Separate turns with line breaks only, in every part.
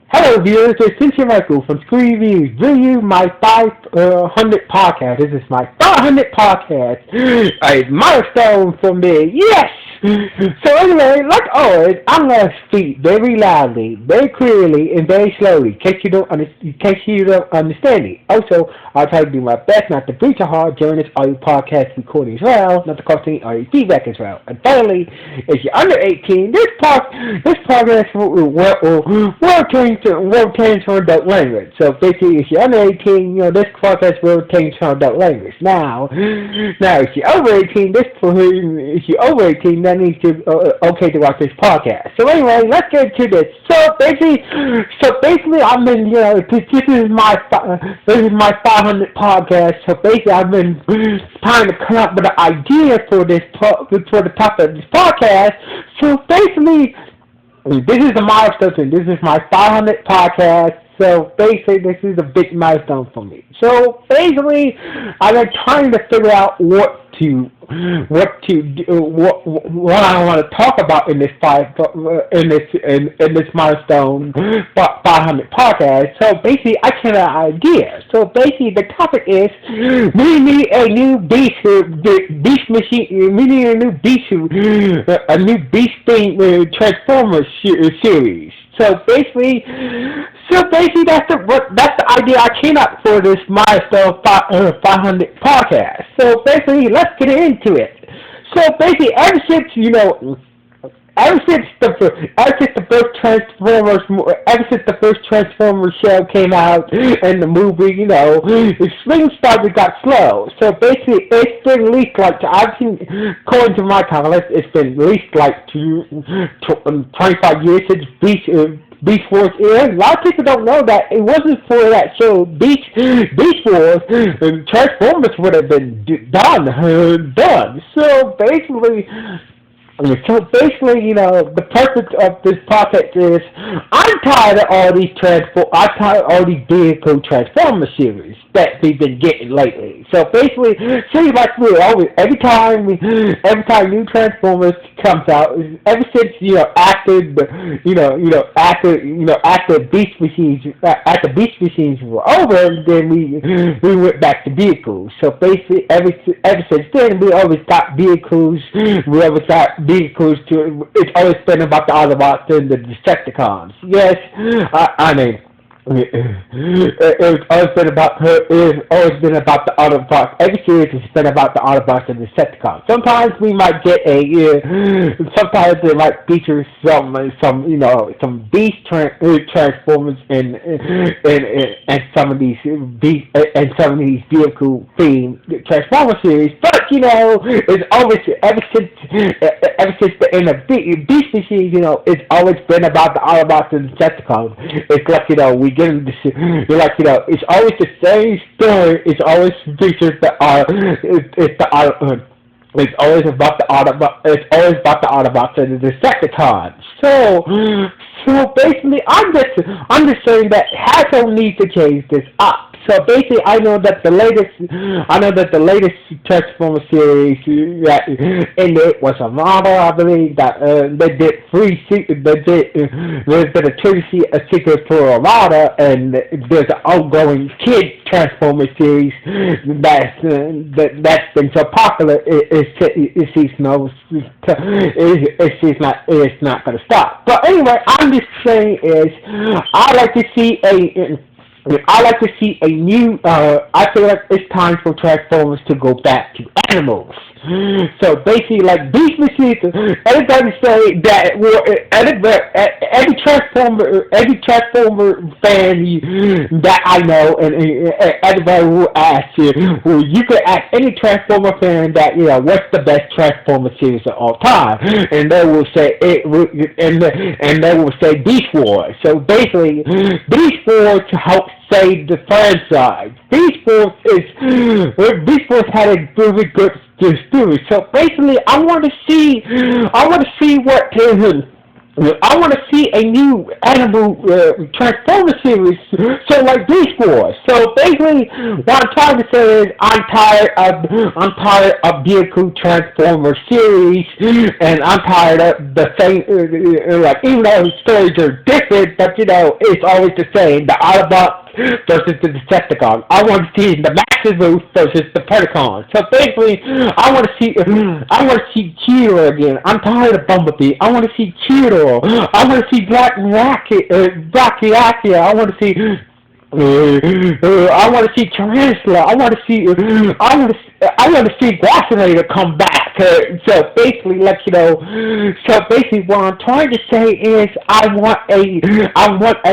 Hello viewers, it's Cynthia Michael from Screen Reviews. Review my 500 podcast. This is my 500 podcast. A milestone for me. Yes! So anyway, like always, I'm going to speak very loudly, very clearly, and very slowly, in case you don't understand me. Also, I'll try to do my best not to breathe too hard during this audio podcast recording as well, not to cause any audio feedback as well. And finally, if you're under 18, this podcast will change to adult language. So basically, if you're under 18, this podcast will change to adult language. Now, if you're over 18, that means you're okay to watch this podcast. So anyway, let's get to this. So basically, I've been, this is my 500 podcast. So basically, I've been trying to come up with an idea for the topic of this podcast. So basically, this is a milestone. This is my 500 podcast. So basically, this is a big milestone for me. So basically, I've been trying to figure out what I want to talk about in this milestone 500 podcast. So basically, I came up with an idea. So basically, the topic is we need a new beast machine. We need a new beast thing Transformers series. So basically, that's the idea I came up for this milestone 500 podcast. So basically, let's get into it. So basically, ever since the first Transformers show came out and the movie, the swing started got slow. So basically, it's been leaked according to my comments, it's been leaked 25 years since Beast Wars era. A lot of people don't know that it wasn't for that show, Beast Wars, Transformers would have been done. So basically, the purpose of this project is I'm tired of all these vehicle Transformer series that we've been getting lately. So basically, seems like every time new Transformers comes out, ever since after Beast Machines were over, then we went back to vehicles. So basically, ever since then, we always got vehicles. It's always been about the Autobots and the Decepticons. Yes, I mean, it's always been about the Autobots. Every series has been about the Autobots and the Decepticons. Sometimes we might get sometimes they might feature some beast transformers in some of these vehicle themed Transformer series. But it's always ever since the end of Beast Machines, it's always been about the Autobots and the Decepticons. It's like we get into it's always the same story. It's always features it's always about the Autobots. It's always about the Autobots and the Decepticons. So basically, I'm just saying that Hasbro needs to change this up. So basically, I know that the latest Transformer series that ended was Armada. I believe that there's been a sequel for Armada, and there's an ongoing Kid Transformer series that's been so popular. It's not going to stop. But anyway, I'm just saying I like to see a new, I feel like it's time for Transformers to go back to animals. So basically, like Beast Machines, everybody say that every Transformer fan that I know, and everybody will ask you, you could ask any Transformer fan that what's the best Transformer series of all time, and they will say and they will say Beast Wars. So basically, Beast Wars helps save the franchise. Beast Wars had a really good story. So basically, I want to see what I want to see a new animal Transformer series, so like Beast Wars. So basically, what I'm trying to say is I'm tired of vehicle Transformer series, and I'm tired of the same. Like even though stories are different, but it's always the same. The Autobots versus the Decepticons. I want to see the Maximus versus the Predacons. So basically, I want to see Cheetor again. I'm tired of Bumblebee. I want to see Cheetor. I want to see Black Reactor. I want to see Tarantula. I want to see Wassinator come back. So basically, what I'm trying to say is, I want a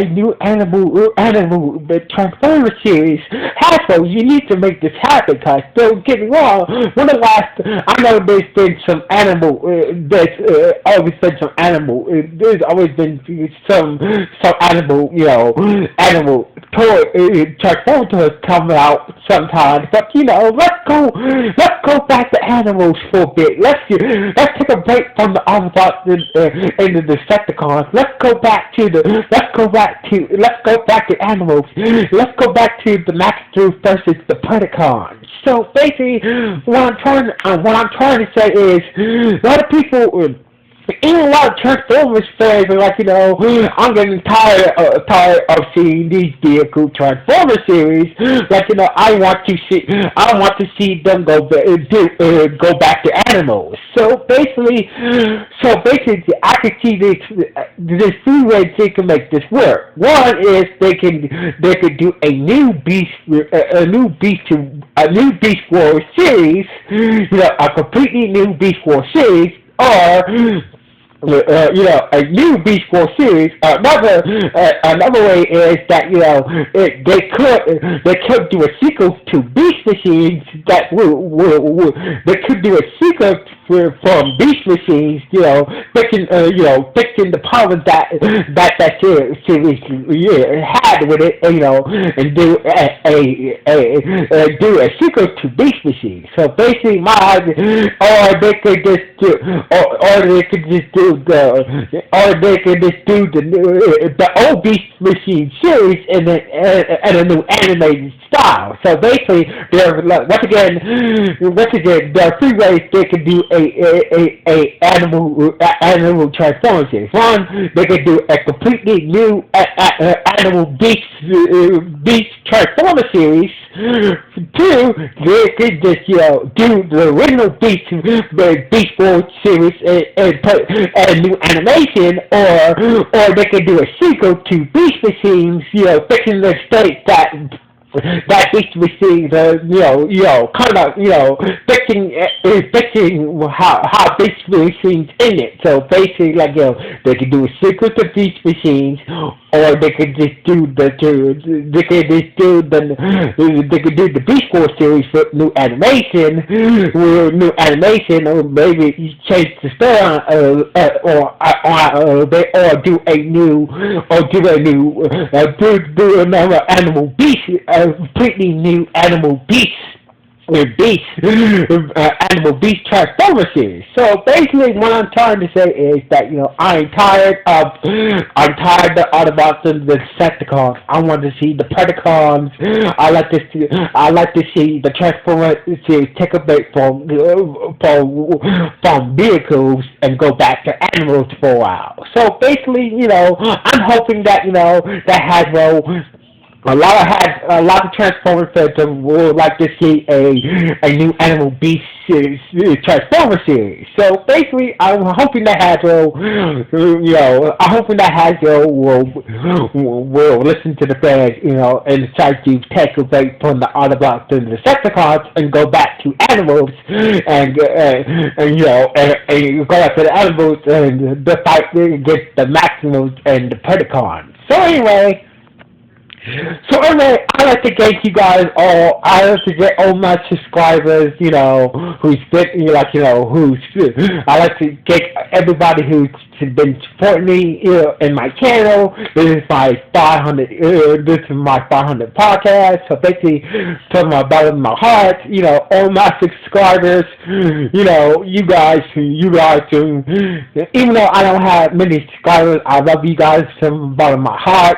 new the Transformer series. Hasbro, you need to make this happen, cause don't get me wrong. I know there's been some animal. There's always been some animal. There's always been some animal. Animal toy Transformer toys come out sometimes. But let's go back to animals for a bit. Let's take a break from the Autobots and the Decepticons. Let's go back to animals. Let's go back to the Maximus versus the Predacons. So basically, what I'm trying to say is, a lot of people. Even a lot of Transformers fans are like, I'm getting tired of seeing these vehicle Transformer series. Like, I want to see them go back to animals. So basically, I can see there's three ways they can make this work. One is they could do a new Beast Wars series, a completely new Beast Wars series, or a new Beast Wars series. Another way is that they could do a sequel to Beast Machines they could do a sequel from Beast Machines. Fixing the problems that series had with it. And do a sequel to Beast Machines. So basically, or they could just do, or they could just do the old Beast Machine series in a new animated style. So basically, once again, there are three ways they could do a animal Transformers series. One, they could do a completely new animal beast Transformer series. Two, they could just do the original Beast Wars series and put a new animation, or they could do a sequel to Beast Machines, fixing the state that Beast Machines, kind of, fixing how Beast Machines in it. So basically, they could do a sequel to Beast Machines, or they could just do the Beast Wars series with new animation, or maybe change the story, do another animal beast, a completely new animal beast. Animal Beast Transformer series. So basically, what I'm trying to say is that I'm tired of the Autobots and the Decepticons. I want to see the Predacons. I like to see the Transformer series take a break from vehicles and go back to animals for a while. So basically, I'm hoping that that Hasbro. A lot of Transformers fans would like to see a new Animal Beast series, Transformer series. So basically, I'm hoping that Hasbro, will listen to the fans, and decide to take a break from the Autobots and the Decepticons and go back to animals and go back to the animals and the fight against the Maximus and the Predacons. So anyway. So anyway, I like to thank you guys all. I like to get all my subscribers, who's been, who's. I like to thank everybody who's been supporting me, in my channel. This is my 500. This is my 500 podcast. So basically, from my bottom of my heart, all my subscribers, you guys, even though I don't have many subscribers, I love you guys from the bottom of my heart.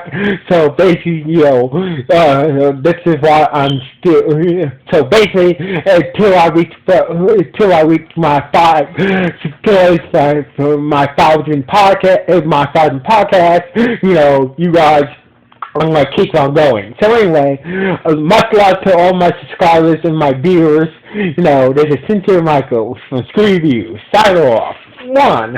So basically, this is why I'm still. So basically, until I reach my 1,000 podcast, you guys. I'm gonna keep on going. So anyway, much love to all my subscribers and my viewers. This is Sincere Michael from Screen Reviews. Sign off. 1.